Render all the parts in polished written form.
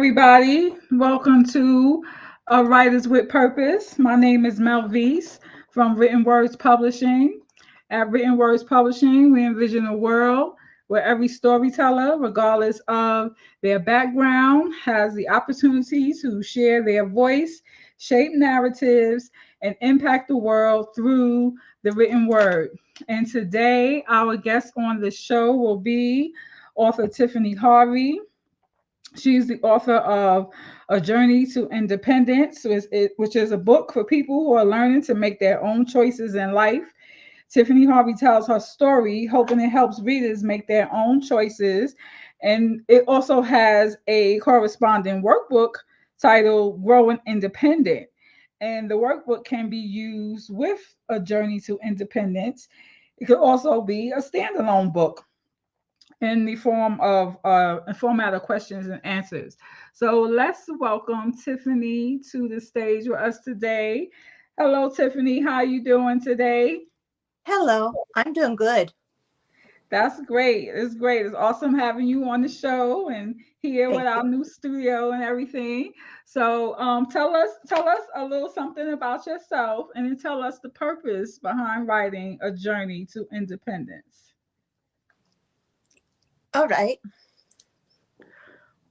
everybody. Welcome to Writers with Purpose. My name is Melvese from Written Words Publishing. At Written Words Publishing, we envision a world where every storyteller, regardless of their background, has the opportunity to share their voice, shape narratives, and impact the world through the written word. And today, our guest on the show will be author Tiffani Harvey. She's the author of A Journey to Independence, which is a book for people who are learning to make their own choices in life. Tiffani Harvey tells her story, hoping it helps readers make their own choices. And it also has a corresponding workbook titled Growing Independent. And the workbook can be used with A Journey to Independence. It could also be a standalone book in the form of a format of questions and answers. So let's welcome Tiffani to the stage with us today. Hello, Tiffani. How are you doing today? Hello, I'm doing good. That's great. It's great. It's awesome having you on the show and here with Thank you. our new studio and everything. So tell us a little something about yourself and then tell us the purpose behind writing A Journey to Independence. All right.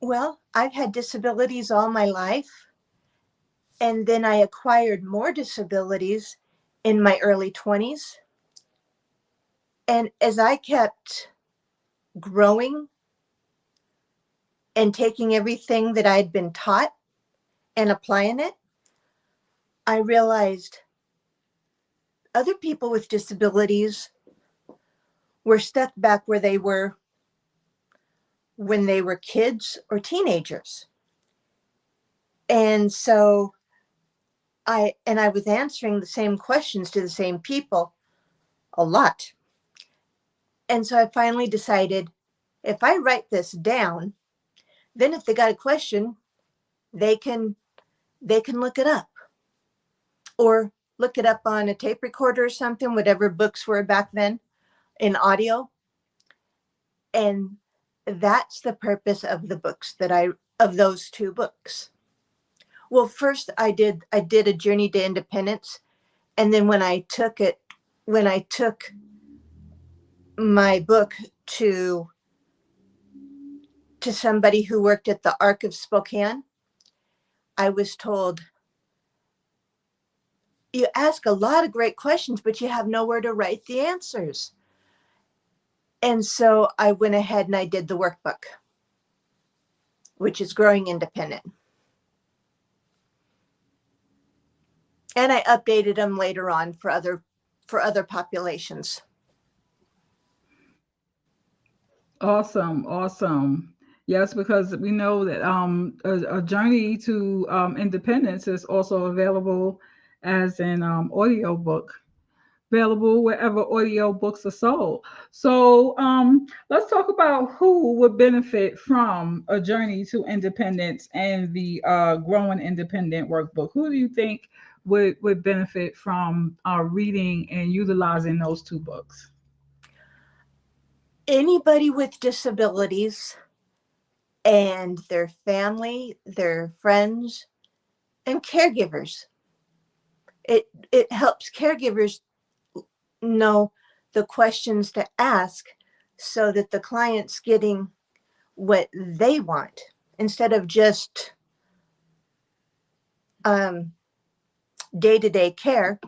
Well, I've had disabilities all my life, and then I acquired more disabilities in my early 20s. And as I kept growing and taking everything that I'd been taught and applying it, I realized other people with disabilities were stuck back where they were when they were kids or teenagers. And so I was answering the same questions to the same people a lot. And so I finally decided, if I write this down, then if they got a question, they can look it up, or look it up on a tape recorder or something, whatever books were back then in audio. And that's the purpose of the books of those two books. Well, first I did A Journey to Independence. And then when I took my book to somebody who worked at the Arc of Spokane, I was told, you ask a lot of great questions, but you have nowhere to write the answers. And so I went ahead and I did the workbook, which is Growing Independent. And I updated them later on for other populations. Awesome, awesome. Yes, because we know that a journey to independence is also available as an audio book, available wherever audio books are sold. So let's talk about who would benefit from a journey to independence and the growing independent workbook. Who do you think would benefit from reading and utilizing those two books? Anybody with disabilities and their family, their friends, and caregivers. It helps caregivers know the questions to ask so that the client's getting what they want instead of just day-to-day care.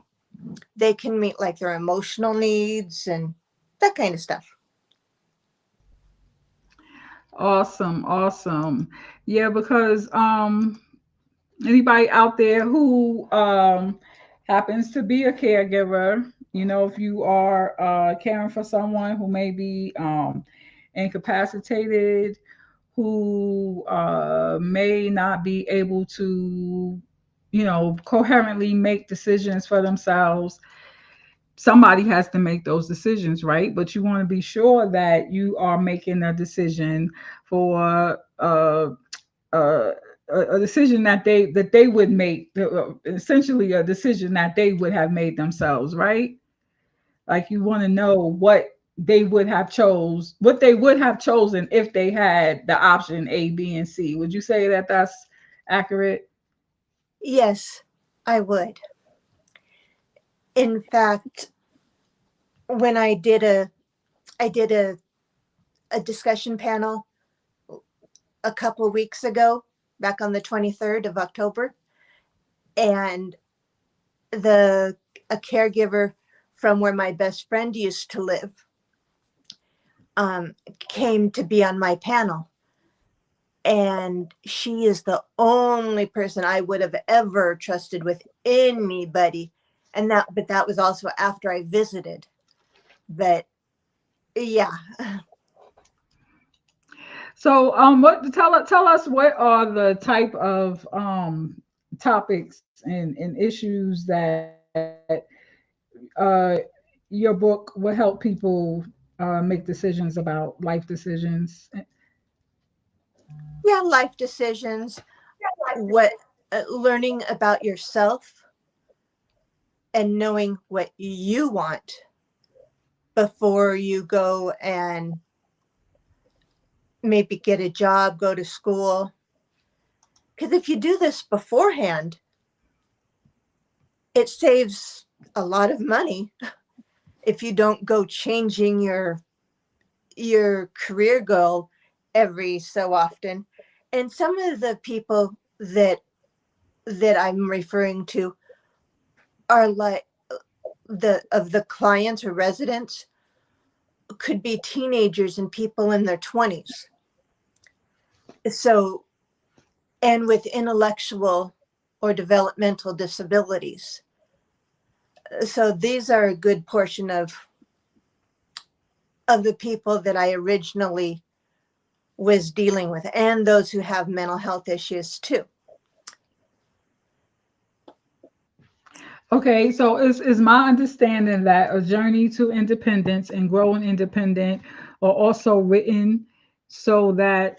They can meet like their emotional needs and that kind of stuff. Awesome, awesome. Yeah, because anybody out there who happens to be a caregiver, if you are caring for someone who may be incapacitated, who may not be able to, coherently make decisions for themselves, somebody has to make those decisions, right? But you want to be sure that you are making a decision for uh, a decision that they would make, essentially a decision that they would have made themselves, right? Like you want to know they would have chose what they would have chosen if they had the option A, B, and C. Would you say that that's accurate? Yes, I would. In fact, when I did a discussion panel a couple weeks ago, back on the 23rd of October, and the a caregiver from where my best friend used to live came to be on my panel. And she is the only person I would have ever trusted with anybody. But that was also after I visited. But yeah. So, what tell us what are the type of topics and issues that uh, your book will help people make decisions about life decisions. Yeah, life decisions, what learning about yourself and knowing what you want before you go and maybe get a job, go to school. Because if you do this beforehand, it saves a lot of money if you don't go changing your career goal every so often. And some of the people that I'm referring to are like the clients or residents could be teenagers and people in their 20s. So, and with intellectual or developmental disabilities. So these are a good portion of the people that I originally was dealing with, and those who have mental health issues too. Okay, so is my understanding that A Journey to Independence and Growing Independent are also written so that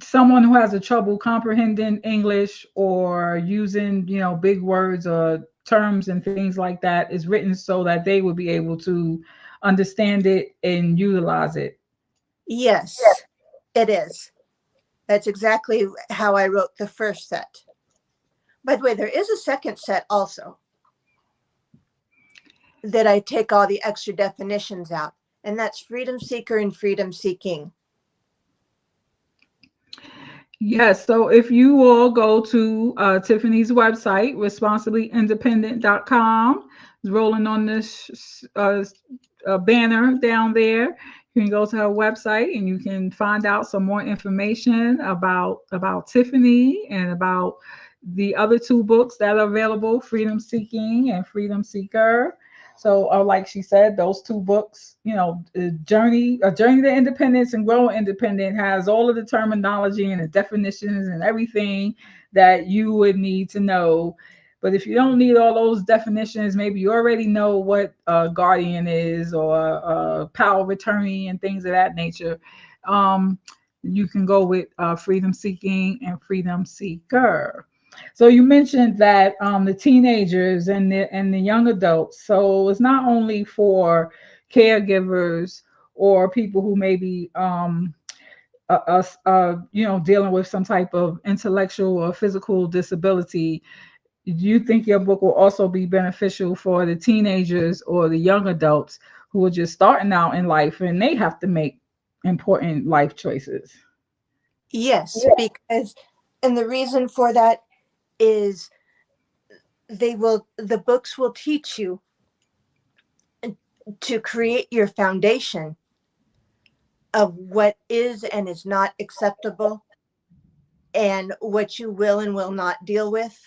someone who has a trouble comprehending English or using, big words or terms and things like that is written so that they will be able to understand it and utilize it. Yes, it is. That's exactly how I wrote the first set. By the way, there is a second set also that I take all the extra definitions out, and that's freedom seeker and freedom seeking. Yes, so if you all go to Tiffany's website, responsiblyindependent.com, it's rolling on this banner down there. You can go to her website and you can find out some more information about Tiffany and about the other two books that are available, Freedom Seeking and Freedom Seeker. So, like she said, those two books, a journey to independence and growing independent has all of the terminology and the definitions and everything that you would need to know. But if you don't need all those definitions, maybe you already know what a guardian is or a power of attorney and things of that nature. Um, you can go with freedom seeking and freedom seeker. So you mentioned that the teenagers and the young adults. So it's not only for caregivers or people who may be dealing with some type of intellectual or physical disability. Do you think your book will also be beneficial for the teenagers or the young adults who are just starting out in life and they have to make important life choices? Yes, because, and the reason for that is the books will teach you to create your foundation of what is and is not acceptable and what you will and will not deal with.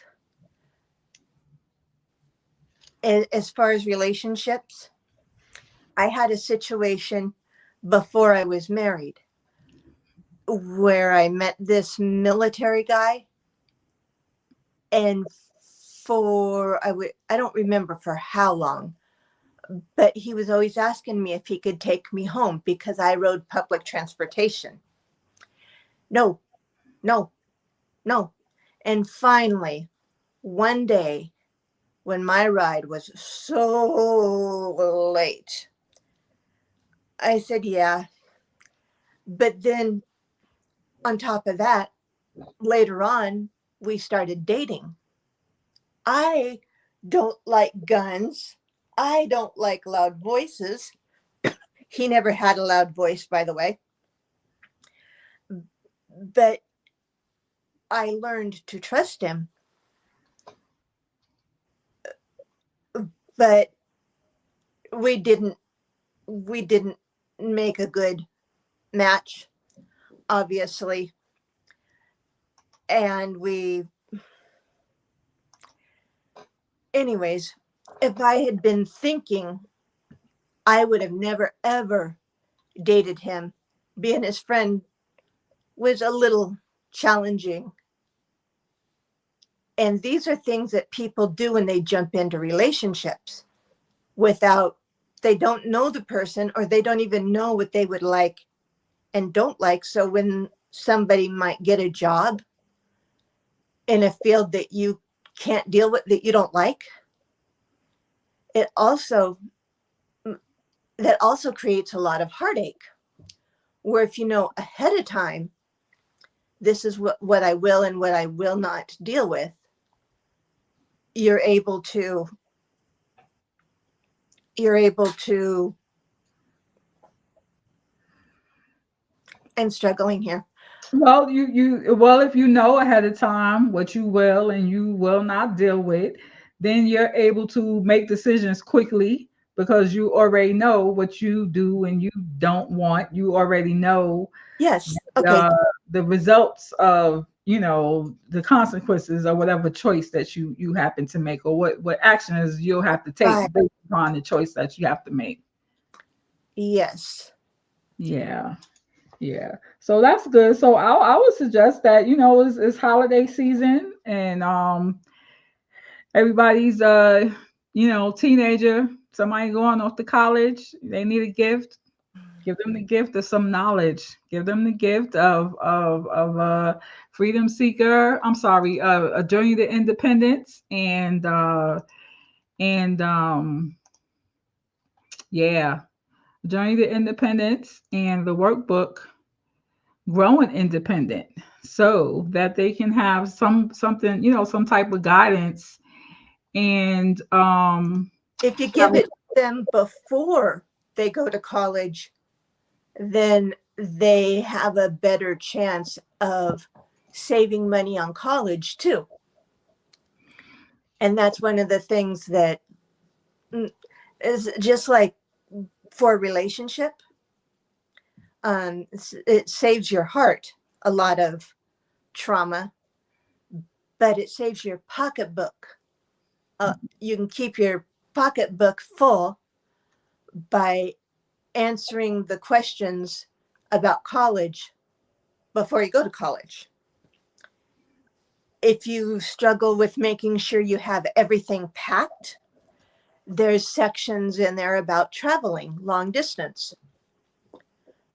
As far as relationships, I had a situation before I was married where I met this military guy, and I don't remember for how long, but he was always asking me if he could take me home because I rode public transportation. No, no, no. And finally, one day when my ride was so late, I said, yeah. But then on top of that, later on, we started dating. I don't like guns. I don't like loud voices. He never had a loud voice, by the way. But I learned to trust him. But we didn't we didn't make a good match, obviously. And we anyways, if I had been thinking, I would have never ever dated him. Being his friend was a little challenging. And these are things that people do when they jump into relationships without, they don't know the person, or they don't even know what they would like and don't like. So when somebody might get a job in a field that you can't deal with, that you don't like, it also, that also creates a lot of heartache. Where if you know ahead of time, this is what I will and what I will not deal with, you're able to you're able to I'm struggling here. Well, well, if you know ahead of time what you will and you will not deal with, then you're able to make decisions quickly because you already know what you do and you don't want. You already know Yes. Okay. uh, the results of, the consequences of whatever choice that you happen to make, or what actions you'll have to take Right. based upon the choice that you have to make. Yes. Yeah. Yeah. So that's good. So I would suggest that, it's holiday season, and everybody's teenager, somebody going off to college, they need a gift. Give them the gift of some knowledge. Give them the gift of a freedom seeker. I'm sorry, a journey to independence, and yeah, journey to independence, and the workbook growing independent, so that they can have something, some type of guidance, and If you have give it to them before they go to college, then they have a better chance of saving money on college too. And that's one of the things that is just like for a relationship, it saves your heart a lot of trauma, but it saves your pocketbook. You can keep your pocketbook full by answering the questions about college before you go to college. If you struggle with making sure you have everything packed, there's sections in there about traveling long distance.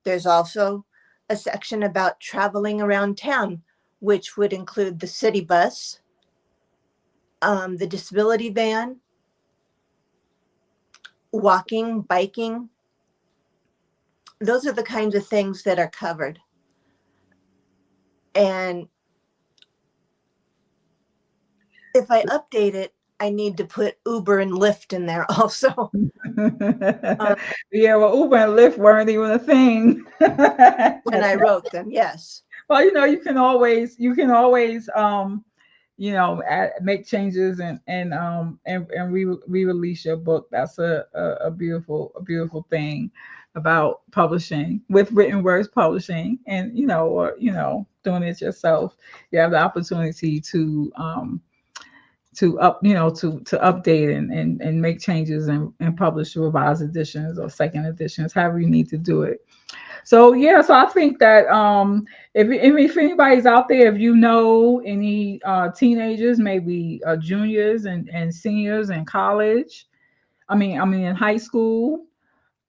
There's also a section about traveling around town, which would include the city bus, the disability van, walking, biking. Those are the kinds of things that are covered. And if I update it, I need to put Uber and Lyft in there also. um, yeah, well, Uber and Lyft weren't even a thing. when I wrote them, yes. Well, you can always make changes, and re-release your book. That's a beautiful thing about publishing with Written Words Publishing, and doing it yourself. You have the opportunity to update, and make changes, and publish revised editions or second editions, however you need to do it. So yeah, so I think that if anybody's out there, if you know any teenagers, maybe juniors and seniors in college, I mean in high school,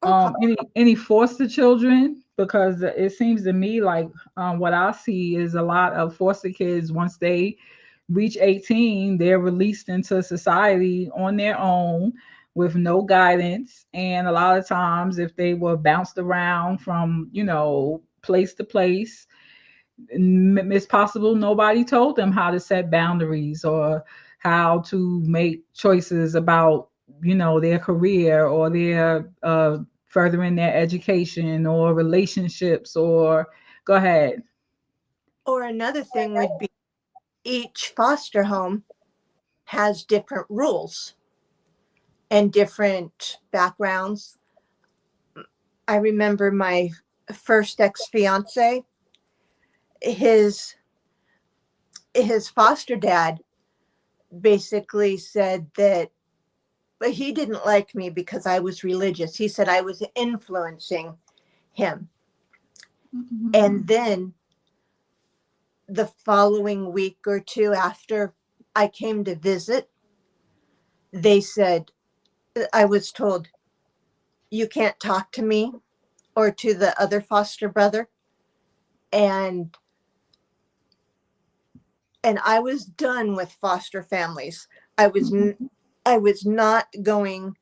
Okay. any foster children, because it seems to me like what I see is a lot of foster kids, once they reach 18, they're released into society on their own with no guidance. And a lot of times, if they were bounced around from, place to place, it's possible nobody told them how to set boundaries or how to make choices about, their career or their furthering their education or relationships or go ahead. Or another thing would be each foster home has different rules and different backgrounds. I remember my first ex-fiance, his his foster dad basically said that he didn't like me because I was religious. He said I was influencing him. And then the following week or two after I came to visit, they said, I was told, you can't talk to me or to the other foster brother. And I was done with foster families. I was I was not going.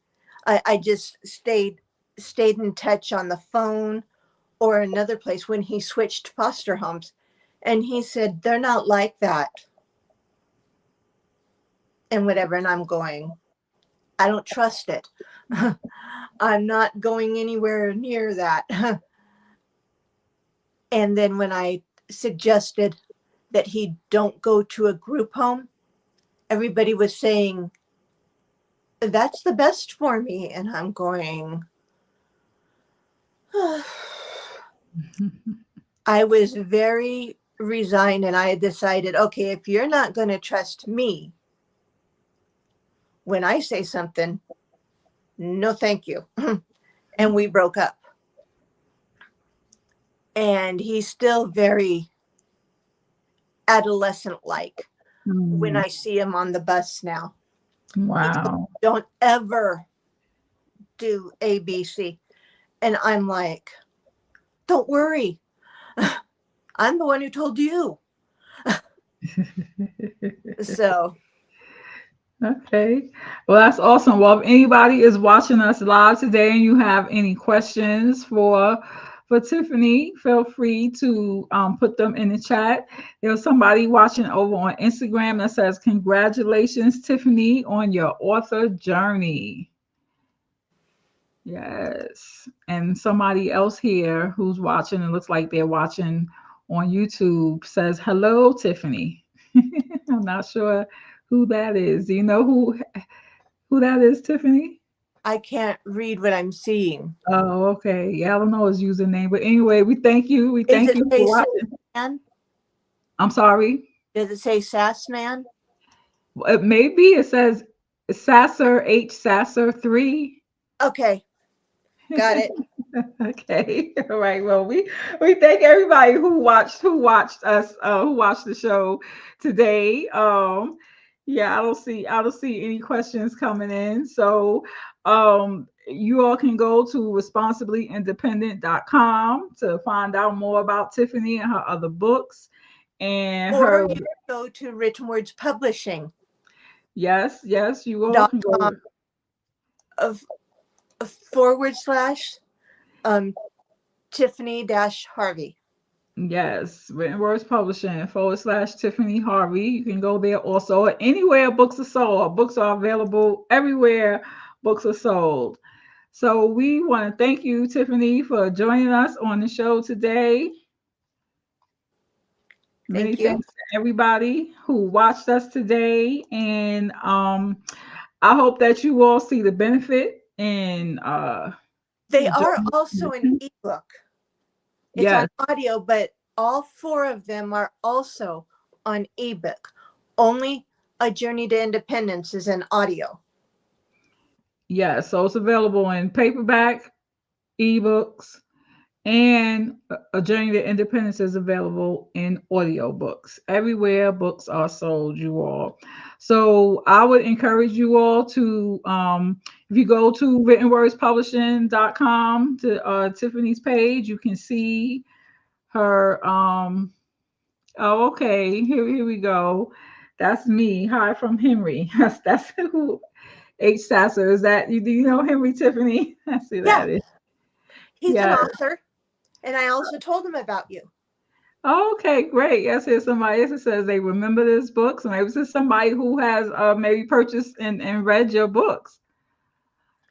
I just stayed in touch on the phone or another place when he switched foster homes. And he said, they're not like that and whatever. And I'm going, I don't trust it. I'm not going anywhere near that. And then when I suggested that he don't go to a group home, everybody was saying, that's the best for me. And I'm going, I was very resigned, and I had decided, okay, if you're not going to trust me when I say something, no, thank you. And we broke up. And he's still very adolescent like when I see him on the bus now. He said, Wow. don't ever do ABC. And I'm like, don't worry. I'm the one who told you. So Okay. Well, that's awesome. Well, if anybody is watching us live today and you have any questions for Tiffani, feel free to put them in the chat. There was somebody watching over on Instagram that says, "Congratulations, Tiffani, on your author journey." Yes. And somebody else here who's watching, it looks like they're watching on YouTube, says, "Hello, Tiffani." I'm not sure who that is. Do you know who that is, Tiffany? I can't read what I'm seeing. Oh, okay. Yeah, I don't know his username, but anyway, we thank you. We Is thank it you say for Sass watching. Man? I'm sorry. Does it say Sass Man? Maybe it says Sasser H Sasser 3. Okay, got it. Okay. All right. Well, we thank everybody who watched us who watched the show today. Yeah, I don't see any questions coming in. So you all can go to responsiblyindependent.com to find out more about Tiffani and her other books and Or her. you can go to Written Words Publishing Yes, you all dot can go. com of forward slash um Tiffani dash Harvey. Yes, Written Words Publishing / Tiffany Harvey. You can go there also. Anywhere books are sold. Books are available everywhere books are sold. So we want to thank you, Tiffany, for joining us on the show today. Many Thank you. thanks to everybody who watched us today. And I hope that you all see the benefit in They are also an joining. ebook. It's on Yes, audio, but all four of them are also on ebook. Only A Journey to Independence is an audio. yes. So it's available in paperback, ebooks, and A Journey to Independence is available in audiobooks. Everywhere books are sold, you all. So I would encourage you all to, if you go to writtenwordspublishing.com to Tiffany's page, you can see her. Oh, okay. Here we go. That's me. Hi from Henry. That's who H. Sasser. Is that you? Do you know Henry Tiffany? I see Yeah, that. he's an Yeah. author, and I also told him about you. Okay, great. Yes, here's somebody else that says they remember this book. So maybe this is somebody who has maybe purchased and read your books.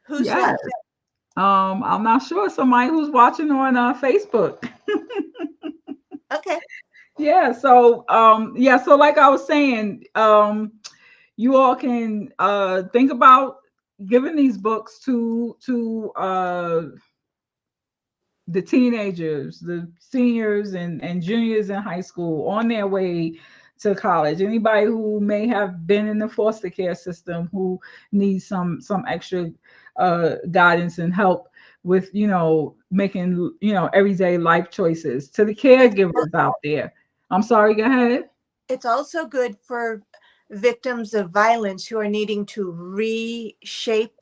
Who's Yes. that? I'm not sure. Somebody who's watching on Facebook. Okay. Yeah. So yeah. So like I was saying, you all can think about giving these books to the teenagers, the seniors and juniors in high school on their way to college. Anybody who may have been in the foster care system who needs some extra guidance and help with making everyday life choices. To the It's caregivers out there. I'm sorry. Go ahead. it's also good for victims of violence who are needing to reshape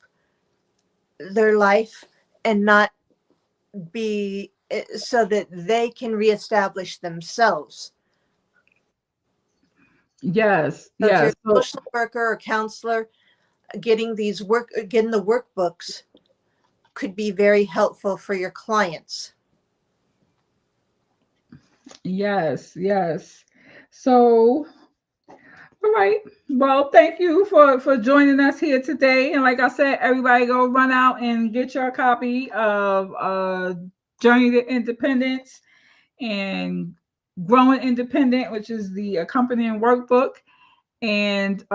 their life and not be so that they can reestablish themselves. Yes. So if you're Yes. a So social worker or counselor, getting the workbooks could be very helpful for your clients. yes. Yes. So all right. Well, thank you for joining us here today. And like I said, everybody go run out and get your copy of Journey to Independence and Growing Independent, which is the accompanying workbook. And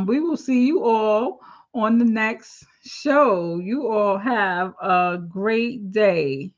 we will see you all on the next show. You all have a great day.